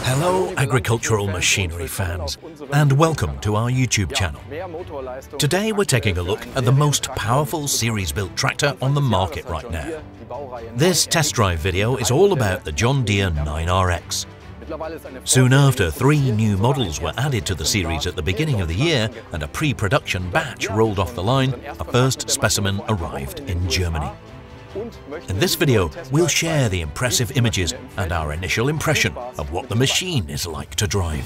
Hello agricultural machinery fans, and welcome to our YouTube channel. Today we're taking a look at the most powerful series-built tractor on the market right now. This test drive video is all about the John Deere 9RX. Soon after, 3 new models were added to the series at the beginning of the year and a pre-production batch rolled off the line, a first specimen arrived in Germany. In this video, we'll share the impressive images and our initial impression of what the machine is like to drive.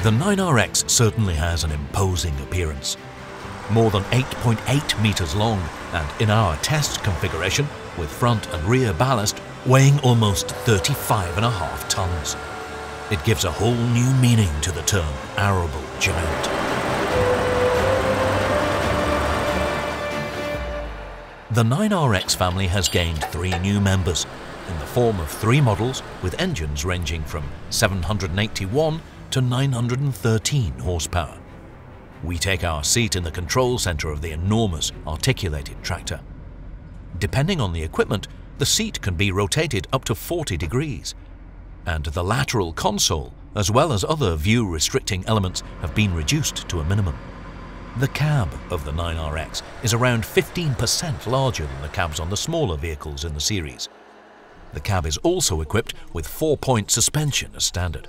The 9RX certainly has an imposing appearance. More than 8.8 meters long, and in our test configuration, with front and rear ballast, weighing almost 35.5 tons. It gives a whole new meaning to the term arable giant. The 9RX family has gained 3 new members, in the form of 3 models with engines ranging from 781 to 913 horsepower. We take our seat in the control center of the enormous articulated tractor. Depending on the equipment, the seat can be rotated up to 40 degrees. And the lateral console, as well as other view-restricting elements, have been reduced to a minimum. The cab of the 9RX is around 15% larger than the cabs on the smaller vehicles in the series. The cab is also equipped with 4-point suspension as standard.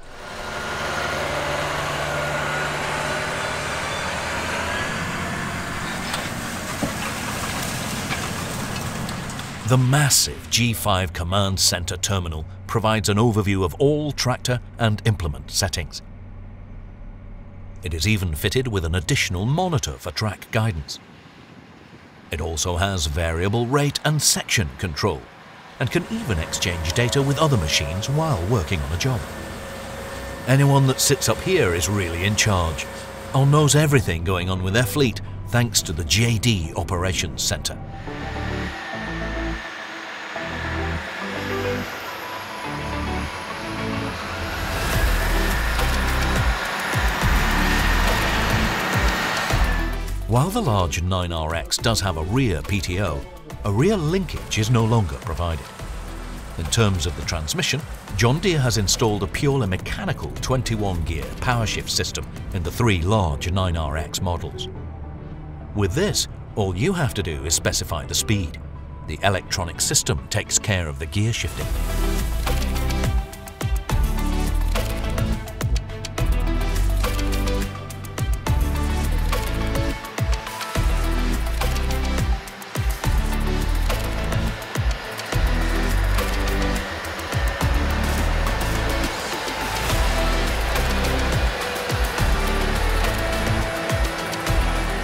The massive G5 Command Center terminal provides an overview of all tractor and implement settings. It is even fitted with an additional monitor for track guidance. It also has variable rate and section control, and can even exchange data with other machines while working on a job. Anyone that sits up here is really in charge, or knows everything going on with their fleet thanks to the JD Operations Center. While the large 9RX does have a rear PTO, a rear linkage is no longer provided. In terms of the transmission, John Deere has installed a purely mechanical 21-gear powershift system in the 3 large 9RX models. With this, all you have to do is specify the speed. The electronic system takes care of the gear shifting.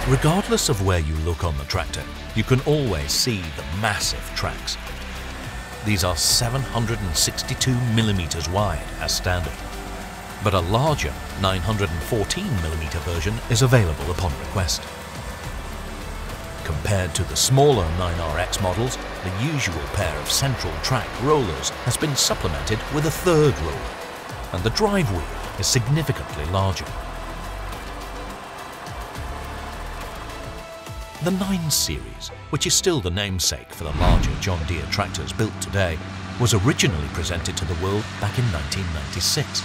Regardless of where you look on the tractor, you can always see the massive tracks. These are 762 millimeters wide as standard, but a larger 914 millimeter version is available upon request. Compared to the smaller 9RX models, the usual pair of central track rollers has been supplemented with a 3rd roller, and the drive wheel is significantly larger. The 9 Series, which is still the namesake for the larger John Deere tractors built today, was originally presented to the world back in 1996.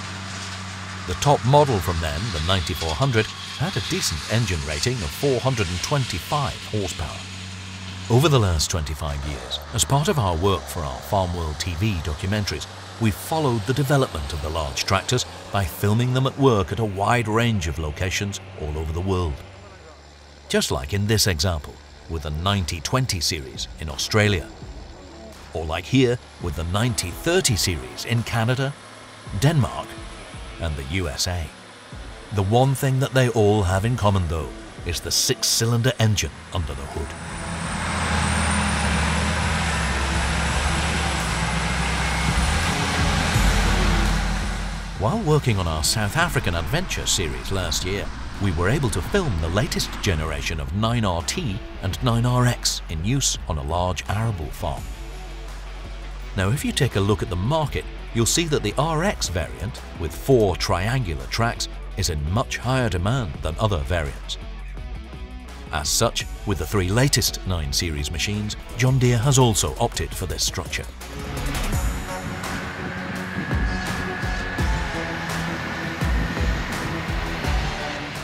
The top model from then, the 9400, had a decent engine rating of 425 horsepower. Over the last 25 years, as part of our work for our Farm World TV documentaries, we've followed the development of the large tractors by filming them at work at a wide range of locations all over the world. Just like in this example, with the 9020 series in Australia, or like here with the 9030 series in Canada, Denmark, and the USA. The one thing that they all have in common though is the 6-cylinder engine under the hood. While working on our South African Adventure series last year, we were able to film the latest generation of 9RT and 9RX in use on a large arable farm. Now if you take a look at the market, you'll see that the RX variant, with 4 triangular tracks, is in much higher demand than other variants. As such, with the 3 latest 9 Series machines, John Deere has also opted for this structure.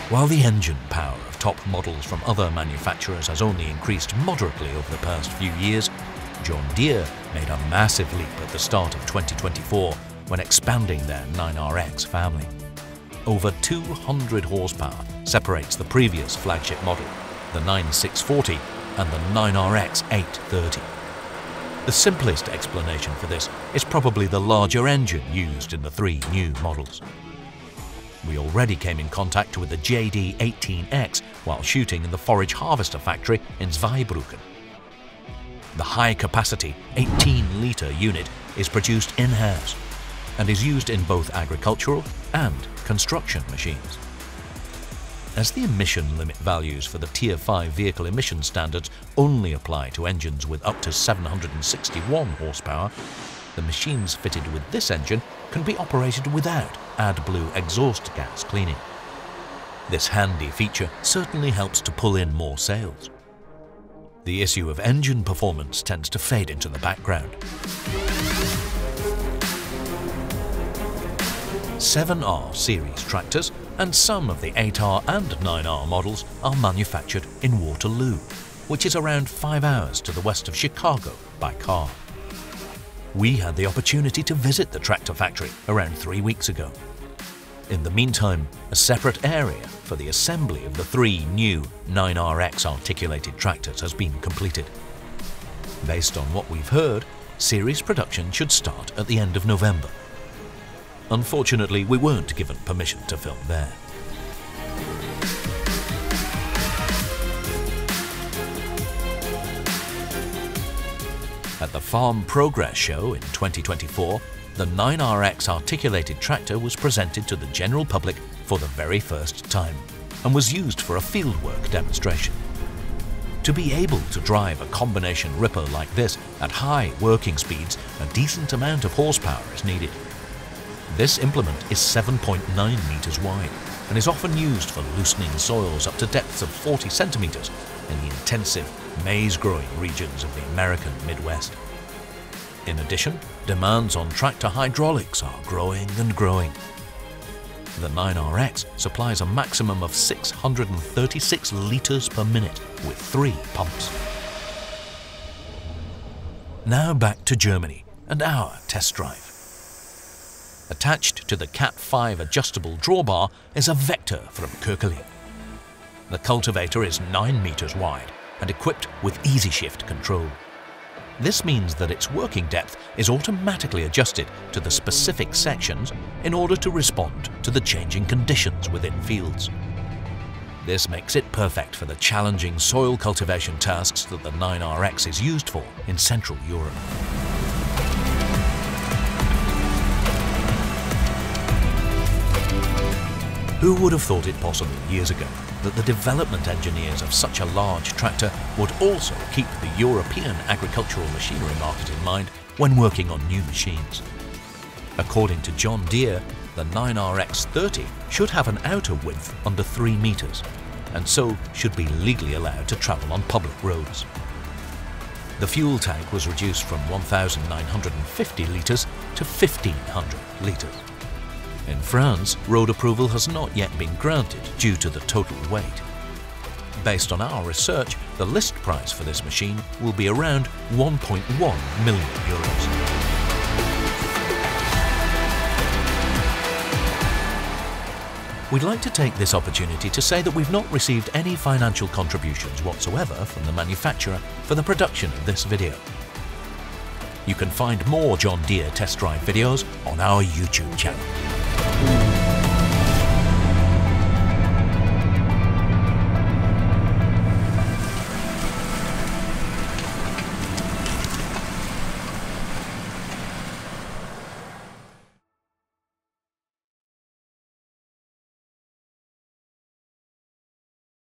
While the engine power of top models from other manufacturers has only increased moderately over the past few years, John Deere made a massive leap at the start of 2024 when expanding their 9RX family. Over 200 horsepower separates the previous flagship model, the 9640 and the 9RX 830. The simplest explanation for this is probably the larger engine used in the 3 new models. We already came in contact with the JD18X while shooting in the forage harvester factory in Zweibrücken. The high-capacity 18-litre unit is produced in-house and is used in both agricultural and construction machines. As the emission limit values for the Tier 5 vehicle emission standards only apply to engines with up to 761 horsepower, the machines fitted with this engine can be operated without AdBlue exhaust gas cleaning. This handy feature certainly helps to pull in more sales. The issue of engine performance tends to fade into the background. 7R series tractors and some of the 8R and 9R models are manufactured in Waterloo, which is around 5 hours to the west of Chicago by car. We had the opportunity to visit the tractor factory around 3 weeks ago. In the meantime, a separate area for the assembly of the 3 new 9RX articulated tractors has been completed. Based on what we've heard, series production should start at the end of November. Unfortunately, we weren't given permission to film there. At the Farm Progress Show in 2024, the 9RX articulated tractor was presented to the general public for the very first time and was used for a fieldwork demonstration. To be able to drive a combination ripper like this at high working speeds, a decent amount of horsepower is needed. This implement is 7.9 meters wide and is often used for loosening soils up to depths of 40 centimeters in the intensive maize-growing regions of the American Midwest. In addition, demands on tractor hydraulics are growing and growing. The 9RX supplies a maximum of 636 litres per minute with 3 pumps. Now back to Germany and our test drive. Attached to the Cat 5 adjustable drawbar is a Vector from Köckerling. The cultivator is 9 meters wide and equipped with easy shift control. This means that its working depth is automatically adjusted to the specific sections in order to respond to the changing conditions within fields. This makes it perfect for the challenging soil cultivation tasks that the 9RX is used for in Central Europe. Who would have thought it possible years ago that the development engineers of such a large tractor would also keep the European agricultural machinery market in mind when working on new machines? According to John Deere, the 9RX 30 should have an outer width under 3 meters and so should be legally allowed to travel on public roads. The fuel tank was reduced from 1,950 litres to 1,500 litres. In France, road approval has not yet been granted due to the total weight. Based on our research, the list price for this machine will be around 1.1 million euros. We'd like to take this opportunity to say that we've not received any financial contributions whatsoever from the manufacturer for the production of this video. You can find more John Deere test drive videos on our YouTube channel.